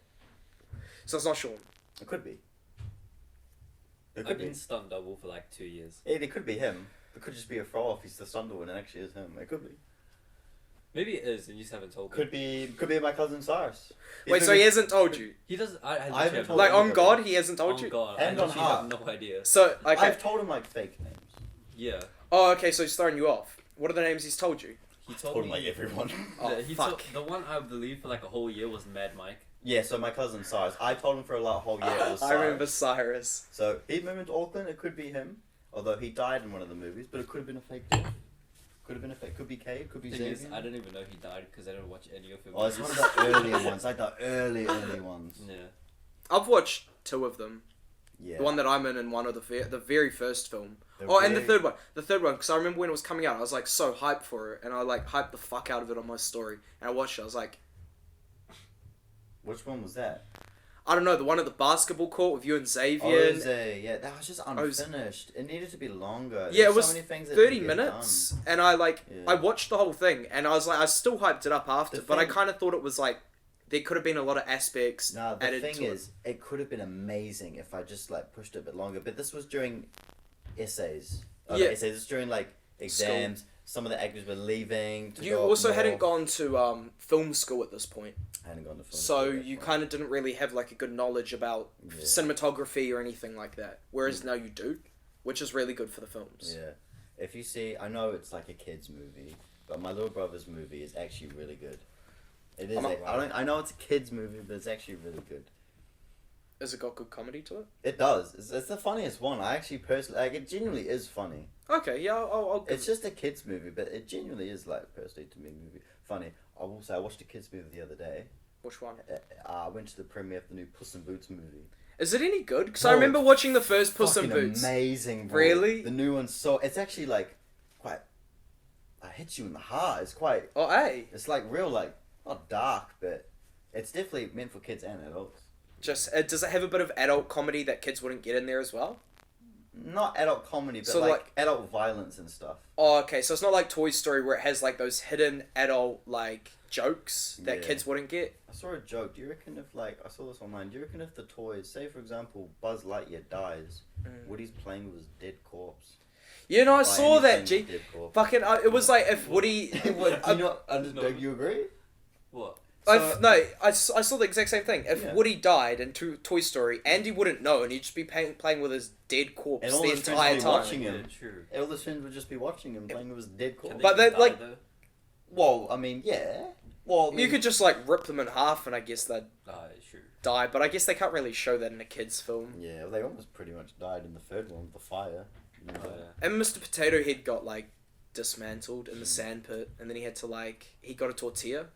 So it's not Sean. It could be. It I've could be. been stunt double for like 2 years. It could be him. It could just be a throw off. He's the stunt double and it actually is him. It could be. Maybe it is, and you just haven't told me. Could be my cousin Cyrus. He's Wait, so been- he hasn't told you? He does. I haven't literally have told Like, him. on God, he hasn't told on you? God, And I on literally have heart. no idea. So, okay. I've told him like fake names. Yeah, Oh, okay, so he's throwing you off. What are the names he's told you? he Told told him me. like everyone. Oh, he fuck. the one I believe for like a whole year was Mad Mike. Yeah, so my cousin Cyrus. I told him for a whole year it was I Cyrus. remember Cyrus. So he moved to Auckland. It could be him, although he died in one of the movies. But it could have been a fake death. Could have been a fake. Could be Cade. Could be Thing is, Xavier. I don't even know he died because I don't watch any of him. Oh, it's one of the earlier ones, like the early ones. Yeah. I've watched 2 of them. Yeah. The one that I'm in and one of the very first film. The Oh, and the very- third one. The third one, because I remember when it was coming out, I was like so hyped for it, and I like hyped the fuck out of it on my story. And I watched it, I was like, Which one was that? I don't know, the one at the basketball court with you and Xavier. Yeah, that was just Jose- unfinished. It needed to be longer. Yeah, There's it was so many things that 30 didn't get minutes, and I like Yeah. I watched the whole thing, and I was like, I still hyped it up after, The but I thing- kind of thought it was like there could have been a lot of aspects done. Nah, the added thing to is, it could have been amazing if I just like pushed it a bit longer. But this was during essays. Yeah. Not essays. It's during like exams. Some of the actors were leaving. You also hadn't gone to film school at this point, I hadn't gone to film. so school at that you point. kind of didn't really have like a good knowledge about Yeah. cinematography or anything like that. Whereas now you do, which is really good for the films. Yeah. If you see, I know it's like a kids movie, but my little brother's movie is actually really good. It is. I know it's a kids movie, but it's actually really good. Has it got good comedy to it? It does. It's the funniest one. I actually personally like. It genuinely is funny. Okay, yeah, I'll give It's just a kids movie, but it genuinely is like personally to me movie funny. I will say I watched a kids movie the other day. Which one? I went to the premiere of the new Puss in Boots movie. Is it any good? Because No, I remember watching the first Puss in Fucking Boots. amazing, bro. Really? The new one's so... It's actually, like, quite... It hits you in the heart. It's quite... Oh, hey. It's, like, real, like... Not dark, but... It's definitely meant for kids and adults. Just does it have a bit of adult comedy that kids wouldn't get in there as well? Not adult comedy, but, So, like, adult violence and stuff. Oh, okay. So it's not like Toy Story where it has like those hidden adult like jokes that Yeah. kids wouldn't get. I saw a joke. Do you reckon if, like... I saw this online. Do you reckon if the toys... Say, for example, Buzz Lightyear dies... Woody's playing with his dead corpse. You know, I By saw that. anything G. with dead corpse. Fucking. It was like if Woody. What, do you not... No. Do you agree? What? I saw the exact same thing. If Yeah. Woody died in Toy Story, Andy wouldn't know, and he'd just be playing with his dead corpse And all the his friends entire would be time. watching Yeah, him. true. All his friends would just be watching him playing with his dead corpse. Can they But even they, die, like- though? Well, I mean, yeah. Well, I mean, You could just like rip them in half, and I guess they'd True. die. But I guess they can't really show that in a kids' film. Yeah, well, they almost pretty much died in the third one with the fire. You know? Oh, yeah. And Mr. Potato Head got like dismantled in the sand pit, and then he had to he got a tortilla,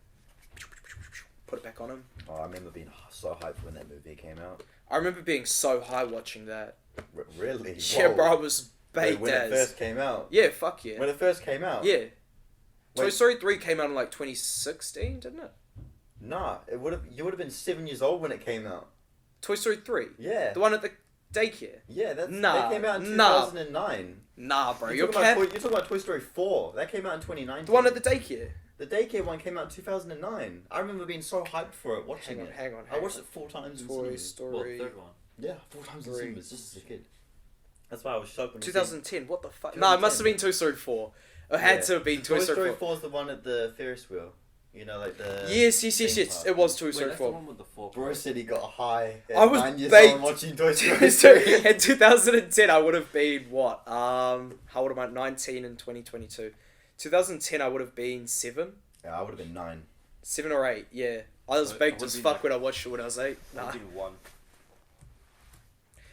put it back on him. Oh, I remember being so hyped when that movie came out. I remember being so high watching that. Really? Yeah, Whoa. bro, I was Wait, baked when it as. first came out. Yeah, fuck yeah. When it first came out. Yeah. Toy Wait. Story 3 came out in like 2016, didn't it? Nah, it would have. You would have been 7 years old when it came out. Toy Story 3? Yeah. The one at the daycare? Yeah, that's Nah, that came out in nah. 2009. Nah, bro, You're you're talking, cap. you're talking about Toy Story 4. That came out in 2019. The one at the daycare? The daycare one came out in 2009. I remember being so hyped for it, watching it. Hang on. I watched it 4 times in Toy cinemas. Well, Story... third one. Yeah, 4 times in 3. cinemas, just as a kid. That's why I was shocked when 2010, what the fuck? Nah, it must have been Toy Story 4. It had to have been Toy Story 4. 4 is the one at the Ferris wheel. You know, like the... Yes. theme park. It was Toy Wait, Story that's the 4. one with the four. Bro said he got high at I was 9 years baked. old watching Toy Toy Story Story 3. in 2010, I would have been what? How old am I? 19 in 2022. 2010, I would have been 7. Yeah, I would have been 9. 7 or 8, yeah. I was I baked would as be fuck like- when I watched it when I was 8. Nah. One.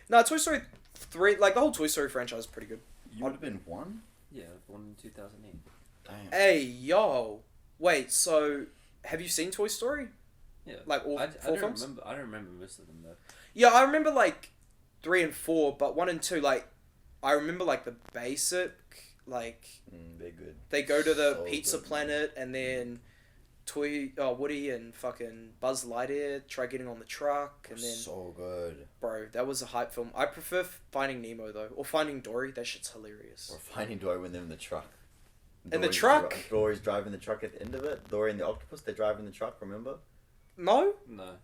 Nah, Toy Story 3, like the whole Toy Story franchise is pretty good. You would have been 1? Yeah, the one in 2008. Damn. Hey, yo. Wait, so have you seen Toy Story? Yeah. Like all I 4 don't films? remember. I don't remember most of them though. Yeah, I remember like 3 and 4, but 1 and 2, like, I remember like the basic, like, They're good. they go to the So pizza good. planet and then Woody and fucking Buzz Lightyear try getting on the truck and then So good. bro, that was a hype film. I prefer Finding Nemo though, or Finding Dory. That shit's hilarious. Or Finding Dory when they're in the truck. In the truck? Dory's driving the truck at the end of it. Dory and the octopus, they drive in the truck, remember? No? No.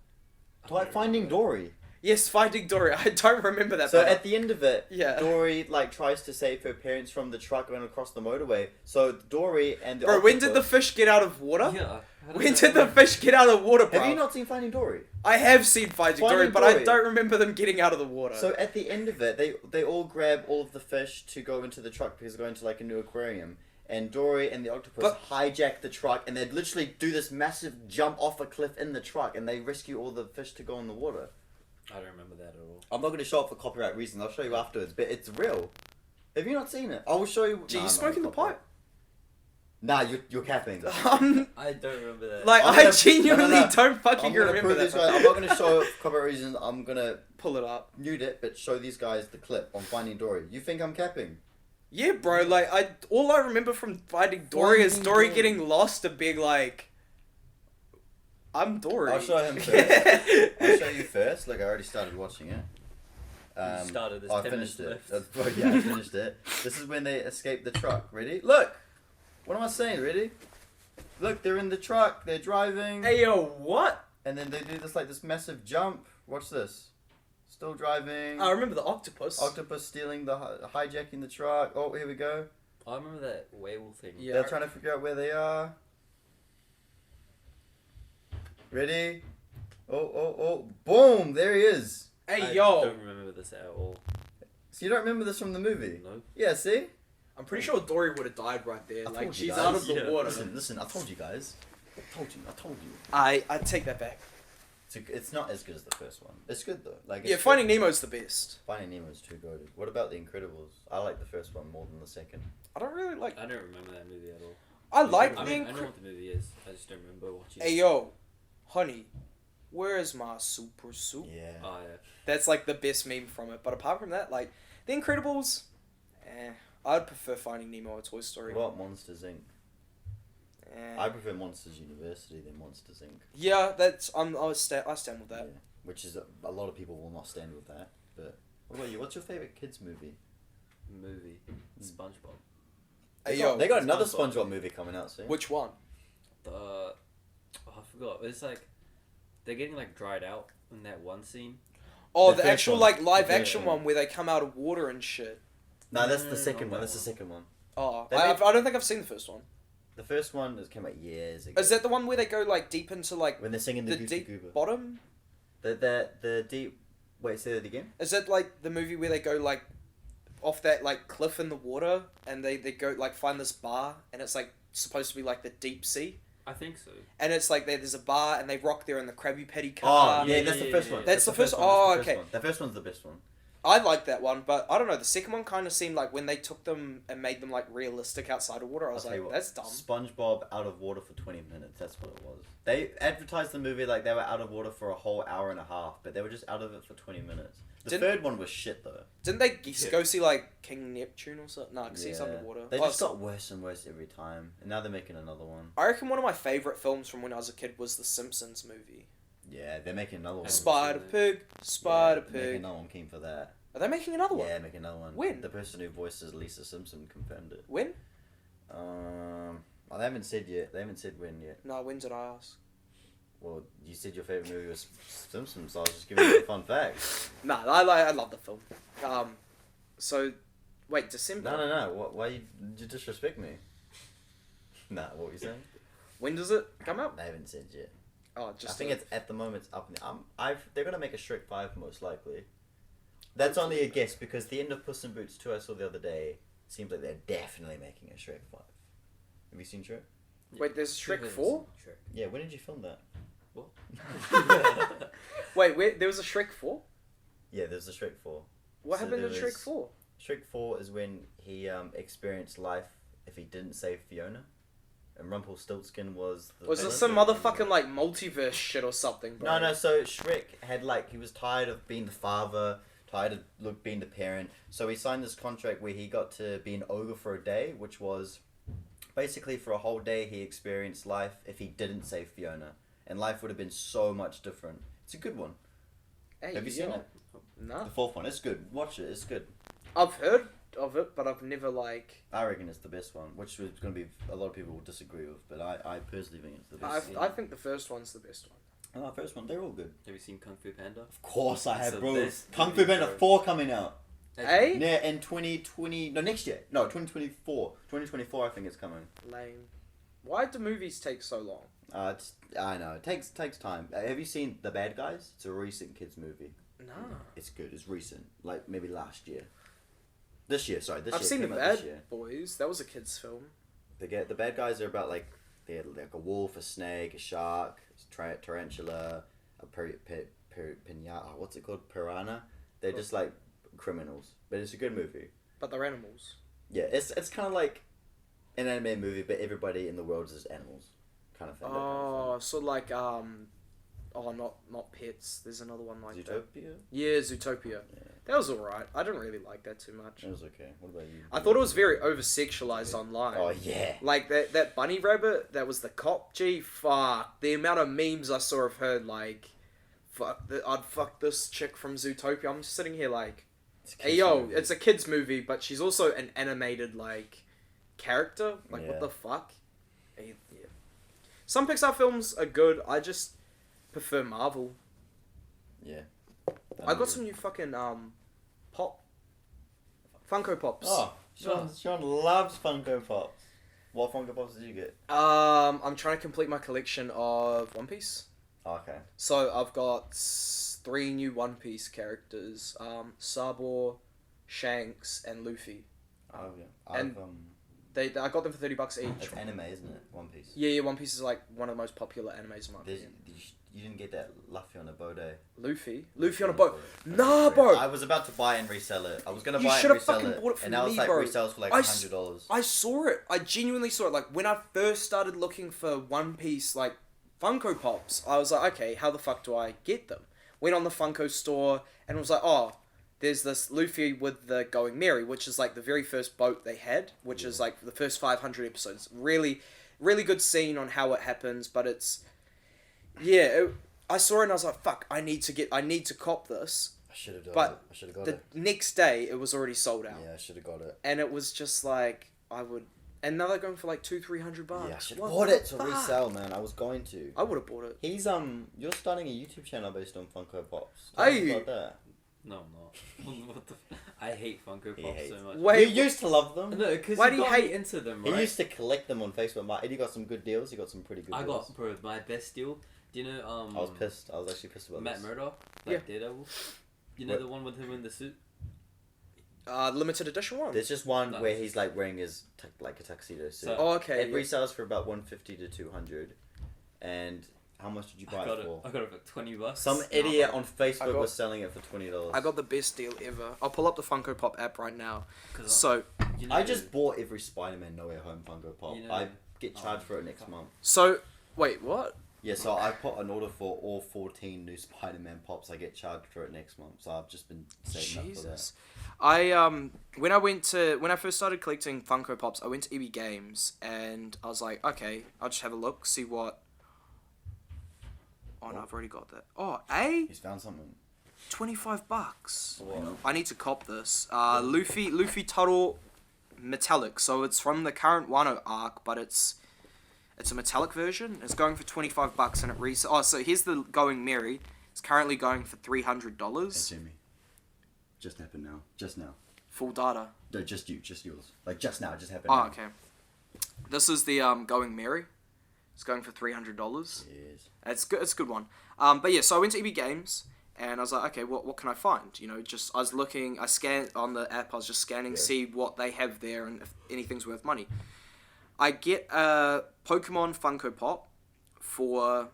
Like Finding Dory. Yes, Finding Dory. I don't remember that. So part. at the end of it, Yeah. Dory like tries to save her parents from the truck going across the motorway. So Dory and the Bro, when did the octopus- fish get out of water? Yeah. When did the fish get out of water, bro? Have you not seen Finding Dory? I have seen Finding Dory, Finding but I Dory. don't remember them getting out of the water. So at the end of it, they all grab all of the fish to go into the truck because they're going to like a new aquarium. And Dory and the octopus hijack the truck and they'd literally do this massive jump off a cliff in the truck and they rescue all the fish to go in the water. I don't remember that at all. I'm not going to show it for copyright reasons. I'll show you afterwards, but it's real. Have you not seen it? I will show you. Gee, Nah, you not smoking the copyright. pipe? Nah, you're capping. I don't remember that. Like, I'm I gonna- genuinely no. don't fucking I'm gonna remember prove that. this guy. I'm not going to show it for copyright reasons. I'm going to Pull it up. mute it, but show these guys the clip on Finding Dory. You think I'm capping? Yeah, bro. Like, all I remember from Finding Dory is Finding Dory Dory. getting lost and being like, "I'm Dory." I'll show him first. I'll show you first. Look, I already started watching it. You started, there's I 10 finished minutes it. left. Well, yeah, I finished it. This is when they escape the truck. Ready? Look! What am I saying? Ready? Look, they're in the truck. They're driving. Hey, yo, what? And then they do this massive jump. Watch this. Still driving. I remember the octopus. Octopus stealing hijacking the truck. Oh, here we go. I remember that werewolf thing. Yeah. They're trying to figure out where they are. Ready? Oh. Boom! There he is. Hey, I yo. don't remember this at all. So you don't remember this from the movie? No. Yeah, see? I'm pretty sure Dory would have died right there. I Like, told you she's guys. out of the Yeah. water. Listen, I told you guys. I told you. I take that back. It's not as good as the first one. It's good though. Like Yeah, it's Finding good. Nemo's the best. Finding Nemo's too goated. What about The Incredibles? I like the first one more than the second. I don't really like. I don't remember that movie at all. I like I the mean, I know what the movie is. I just don't remember watching Hey, it. yo. honey, where's my super soup? Yeah. Oh yeah. That's like the best meme from it. But apart from that, like The Incredibles, I'd prefer Finding Nemo or Toy Story. What about Monsters Inc? Eh. I prefer Monsters University than Monsters Inc. Yeah, that's I stand with that. Yeah. Which is a lot of people will not stand with that. But what about you? What's your favorite kids movie? SpongeBob. Hey, yo, They got another SpongeBob. SpongeBob movie coming out soon. which one? I forgot. It's like they're getting like dried out in that one scene. Oh, The the first actual one. like live The first action one. one where they come out of water and shit. No, that's the second not one. that That's the second one. Oh, They I made- don't think I've seen the first one. The first one came out years ago. Is that the one where they go like deep into like when they're singing the the Goofy deep Goober? bottom? The deep. Wait, say that again. Is that like the movie where they go like off that like cliff in the water and they go like find this bar and it's like supposed to be like the deep sea I think so. and it's like there's a bar and they rock there in the Krabby Patty car. Oh, yeah, yeah, that's the yeah, first yeah. one. That's the first- one, oh, that's the okay. first one. The first one's the best one. I like that one, but I don't know. The second one kind of seemed like when they took them and made them like realistic outside of water. I was I'll tell like, you what, that's dumb. SpongeBob out of water for 20 minutes. That's what it was. They advertised the movie like they were out of water for a whole hour and a half, but they were just out of it for 20 minutes. The Didn't- third one was shit though. Didn't they Yeah. go see like King Neptune or something? No, because he's underwater. They Oh, just so- got worse and worse every time, and now they're making another one. I reckon one of my favorite films from when I was a kid was the Simpsons movie. Yeah, they're making another one. Haven't Spider seen Pig, Spider They're making Pig. another one. Keen for that. Are they making another one? Yeah, making another one. When? The person who voices Lisa Simpson confirmed it. When? They haven't said yet. They haven't said when yet. No, when did I ask? Well, you said your favorite movie was Simpsons, so I was just giving you a fun fact. Nah, I love the film. So, wait, December. No. Why did you disrespect me? Nah, what were you saying? When does it come out? They haven't said yet. Oh, just. I think it's at the moment it's up. They're gonna make a Shrek 5 most likely. That's only a guess because the end of Puss in Boots 2 I saw the other day seems like they're definitely making a Shrek 5. Have you seen Shrek? Wait, there's Who Shrek hasn't 4? seen Yeah, when did you film that? Shrek? Wait, there was a Shrek 4? Yeah, there's a Shrek 4. What So happened in there Shrek was- 4? Shrek 4 is when he experienced life if he didn't save Fiona. And Rumpelstiltskin was the Was it villain. some motherfucking like multiverse shit or something, bro? No, so Shrek had he was tired of being the father, tired of being the parent, so he signed this contract where he got to be an ogre for a day, which was basically for a whole day he experienced life if he didn't save Fiona. And life would have been so much different. It's a good one. Hey, Have you seen yo. it? Nah. The fourth one. It's good. Watch it. It's good. I've heard of it, but I've never like. I reckon it's the best one, which is going to be a lot of people will disagree with, but I personally think it's the best. I think the first one's the best one. Oh, first one, they're all good. Have you seen Kung Fu Panda? Of course I It's have, the bro. best Kung Fu movie, Panda bro. 4 coming out. Hey? Yeah, in 2020... No, next year. No, 2024. 2024 I think it's coming. Lame. Why do movies take so long? I know. It takes time. Have you seen The Bad Guys? It's a recent kids movie. Nah. It's good. It's recent. Like, maybe last year. This year, sorry. This I've year. seen The Came out Bad this year. Boys. That was a kid's film. The bad guys are about, like, they had, like, a wolf, a snake, a shark, tarantula, a piranha. What's it called? Piranha. They're just, like, criminals. But it's a good movie. But they're animals. Yeah, it's kind of like an anime movie, but everybody in the world is just animals, kind of thing. that kind Oh, of so like not Pets. There's another one like thing. that. Zootopia. Yeah, Zootopia. Yeah, That was alright. I didn't really like that too much. it was okay. What about you? I thought it was very over sexualized online. Oh yeah. Like that bunny rabbit that was the cop. Gee, fuck. The amount of memes I saw of her, like, I'd fuck this chick from Zootopia. I'm just sitting here like, It's a hey kids yo, movie. it's a kid's movie, but she's also an animated, like, character. Like, Yeah. what the fuck? Yeah. Some Pixar films are good. I just prefer Marvel. Yeah. I got some new fucking, pop. Funko Pops. Oh, Sean loves Funko Pops. What Funko Pops did you get? I'm trying to complete my collection of One Piece. Oh, okay. So I've got 3 new One Piece characters: Sabo, Shanks, and Luffy. Oh yeah. And- I got them for $30 each. It's anime, isn't it? One Piece. Yeah, One Piece is like one of the most popular animes in my There's, opinion. you didn't get that Luffy on a boat, eh? Luffy on a boat. Nah, bro. I was about to buy and resell it. I was gonna You buy it and should've resell fucking it, bought it from and now it's me, like bro. resells for like I $100. I saw it. I genuinely saw it. Like when I first started looking for One Piece, like Funko Pops. I was like, okay, how the fuck do I get them? Went on the Funko store and was like, oh, there's this Luffy with the Going Merry, which is like the very first boat they had, which is like the first 500 episodes. Really, really good scene on how it happens, but it's... Yeah, I saw it and I was like, fuck, I need to cop this. I should have done But it. I should have got the it. next day, it was already sold out. Yeah, I should have got it. And it was just like, I would... And now they're going for like $200-300. Yeah, I should have What bought the it to fuck? resell, man. I was going to. I would have bought it. He's you're starting a YouTube channel based on Funko Pops. Hey! Tell us about that. No, I'm not. What the? I hate Funko He Pops hates so much. Wait, You used to love them. No, because Why you do you got hate- me into them, He right? used to collect them on Facebook. Eddie got some good deals. He got some pretty good I deals. got, bro, my best deal. Do you know, I was pissed. I was actually pissed about Matt this. Murdock? Like Daredevil? You know What? the one with him in the suit? limited edition one. There's just one No. where he's like wearing his like a tuxedo suit. So- Oh, okay. It resells for about 150 to 200. And how much did you buy it for? I got it for $20. Some No, idiot bro. on Facebook got- was selling it for $20. I got the best deal ever. I'll pull up the Funko Pop app right now. 'Cause So, you know, I just bought every Spider-Man No Way Home Funko Pop. You know- I get Oh, charged for it next month. wait, what? Yeah, so I put an order for all 14 new Spider-Man pops. I get charged for it next month. So I've just been saving up for that. Jesus. When I first started collecting Funko Pops, I went to EB Games and I was like, okay, I'll just have a look, see what. Oh no, I've already got that. Oh, He's found something. $25. What? I need to cop this. Luffy Tuttle metallic. So it's from the current Wano arc, but it's a metallic version. It's going for $25 and it Oh, so here's the Going Merry. It's currently going for $300. Hey, Jimmy. Just happened now. Just now. Full data. No, just yours. Like just now, it just happened Oh, now. okay. This is the Going Merry. It's going for $300. Yes. It's good. It's a good one. But yeah, so I went to EB Games and I was like, okay, what can I find? You know, just I was looking. I scanned on the app. I was just scanning, see what they have there and if anything's worth money. I get a Pokemon Funko Pop for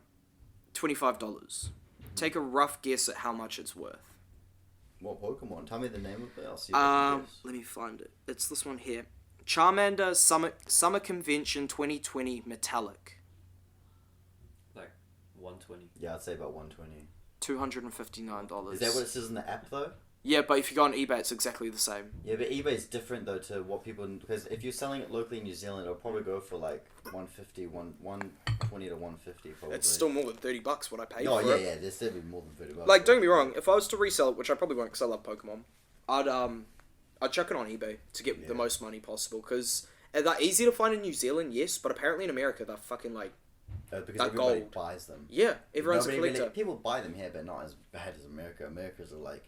$25. Take a rough guess at how much it's worth. What Pokemon? Tell me the name of it. I'll see if I can guess. Let me find it. It's this one here. Charmander Summer Convention 2020 Metallic. Like 120. Yeah, I'd say about 120. $259. Is that what it says in the app though? Yeah, but if you go on eBay, it's exactly the same. Yeah, but eBay's different though to what people, because if you're selling it locally in New Zealand, it'll probably go for like 150, 120 to 150 probably. It's still more than $30 what I paid No, for yeah, it. yeah, there's definitely more than $30. Like, don't get me wrong. If I was to resell it, which I probably won't, because I love Pokemon, I'd chuck it on eBay to get the most money possible. Because they're easy to find in New Zealand, yes, but apparently in America they're fucking like Because that everybody gold. buys them. yeah, everyone's Nobody a collector. really, people buy them here, but not as bad as America. Americans are like,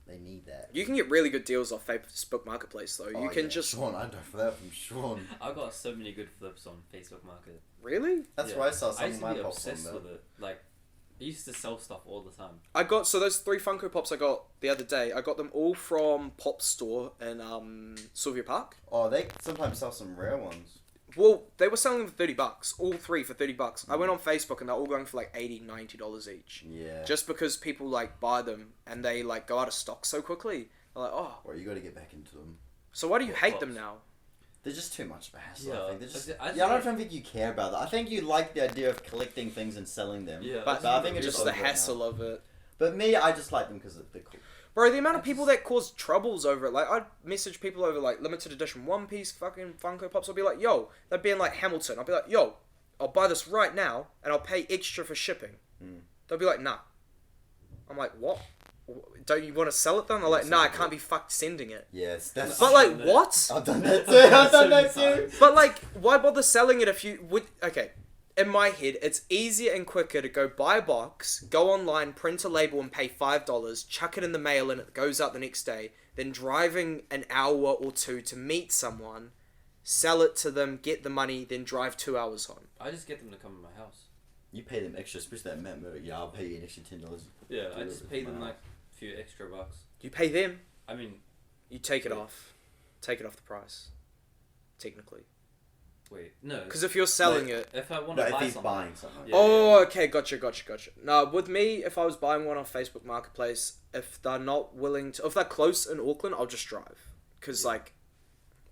they need that. You can get really good deals off Facebook Marketplace though. You Oh, can yeah. just Sean, I know for that from Sean. I got so many good flips on Facebook Market. really. That's Yeah. where I saw I some used of to my be pops on obsessed there. with it. Like, I used to sell stuff all the time. I got those 3 Funko Pops I got the other day. I got them all from Pop Store in Sylvia Park. Oh, they sometimes sell some rare ones. Well, they were selling them for $30. All 3 for $30. I went on Facebook and they're all going for like $80-90 each. Yeah. Just because people like buy them and they like go out of stock so quickly. They're like, oh. Or you got to get back into them. So why do you What hate Pops? them now? They're just too much of a hassle. Yeah, I think they're just. I I don't think you care about that. I think you like the idea of collecting things and selling them. Yeah, But I think it's just just the over it now. hassle of it. But me, I just like them because they're cool. Bro, the amount of I people just- that cause troubles over it, like, I'd message people over, like, limited edition One Piece fucking Funko Pops. I'll be like, yo, they'd be in, like, Hamilton. I'll be like, yo, I'll buy this right now, and I'll pay extra for shipping. They'll be like, nah. I'm like, what? Don't you want to sell it then? They're like, nah, I can't be fucked sending it. Yes, that's. But, like, what? I've done that too. I've done that too. But, like, why bother selling it if you would... Okay, in my head, it's easier and quicker to go buy a box, go online, print a label and pay $5, chuck it in the mail and it goes out the next day, than driving an hour or 2 to meet someone, sell it to them, get the money, then drive 2 hours home. I just get them to come to my house. You pay them extra, especially that Matt Murdock. Yeah, I'll pay you an extra $10. Yeah, I Do just it pay with them my like a few extra bucks. You pay them, I mean, you take it Yeah. off. Take it off the price. Technically. wait, no. Because if you're selling it... If I want No, to if buy he's something, buying something. Yeah. Oh, okay, gotcha. No, with me, if I was buying one on Facebook Marketplace, if they're not willing to... If they're close in Auckland, I'll just drive. Because, like,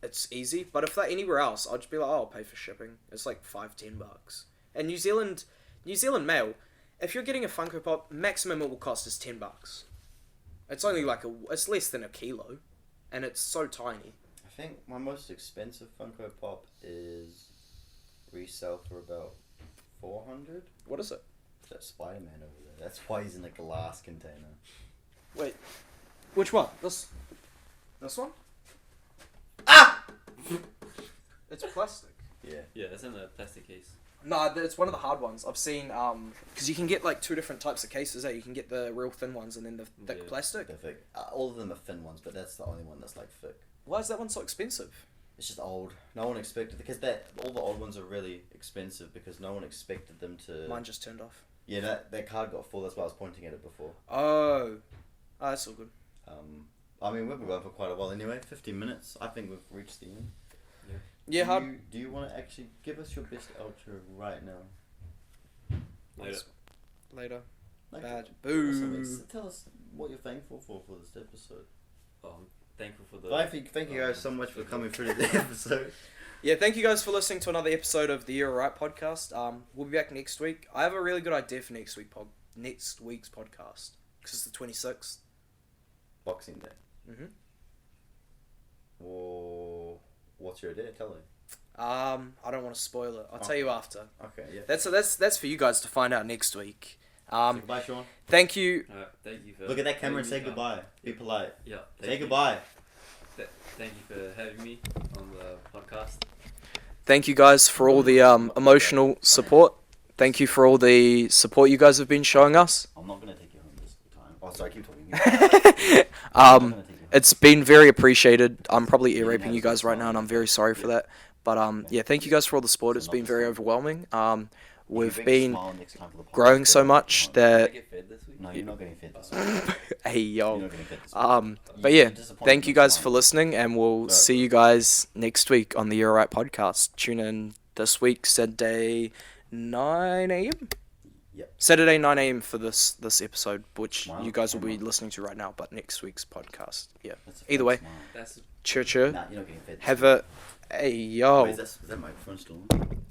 it's easy. But if they're anywhere else, I'll just be like, oh, I'll pay for shipping. It's like $5-10. And New Zealand New Zealand Mail, if you're getting a Funko Pop, maximum it will cost is $10. It's only it's less than a kilo, and it's so tiny. I think my most expensive Funko Pop is resale for about 400. What is it? That Spider-Man over there. That's why he's in a glass container. Wait, which one? This one? Ah! It's plastic. Yeah. Yeah, it's in a plastic case. No, it's one of the hard ones. I've seen, because you can get like 2 different types of cases. You can get the real thin ones and then the thick plastic. The thick. All of them are thin ones, but that's the only one that's like thick. Why is that one so expensive? It's just old. No one expected, because all the old ones are really expensive because no one expected them to. Mine just turned off. Yeah, that card got full. That's why I was pointing at it before. Oh, that's all good. I mean, we've been going for quite a while anyway. 15 minutes. I think we've reached the end. Yeah, Do you want to actually give us your best outro right now? Later. Like, Bad. awesome. Boo. Tell us what you're thankful for this episode. Oh, I'm thankful for the... Thank you guys so much for coming through the episode. Yeah, thank you guys for listening to another episode of the You're Right podcast. We'll be back next week. I have a really good idea for next week's podcast because it's the 26th. Boxing Day. Or what's your idea? Tell me. I don't want to spoil it. I'll tell you after. Okay, yeah. That's for you guys to find out next week. Say goodbye, Sean. Thank you. Thank you for... Look at that camera and say goodbye. Be polite. Yeah. Say goodbye. Thank you for having me on the podcast. Thank you guys for all the emotional support. Thank you for all the support you guys have been showing us. I'm not going to take you home this time. Oh, sorry, keep talking. It's been very appreciated. I'm probably ear raping you guys right now, and I'm very sorry for that. But yeah, thank you guys for all the support. It's been very overwhelming. We've been growing so much Did I that. get fed this week? No, you're not getting fed this week. Hey yo. You're not getting fed this week. But yeah, Disappointed thank you in guys time. for listening, and we'll see you guys next week on the You're Right podcast. Tune in this week, Saturday 9 a.m. Yep. Saturday 9 a.m. for this episode, which Wow, you guys will be wow. listening to right now, but next week's podcast. Yeah. That's a Either fun way, smile. That's cheer. Nah, you're not getting fed this Have week. a. Hey yo. Wait, is that microphone still on?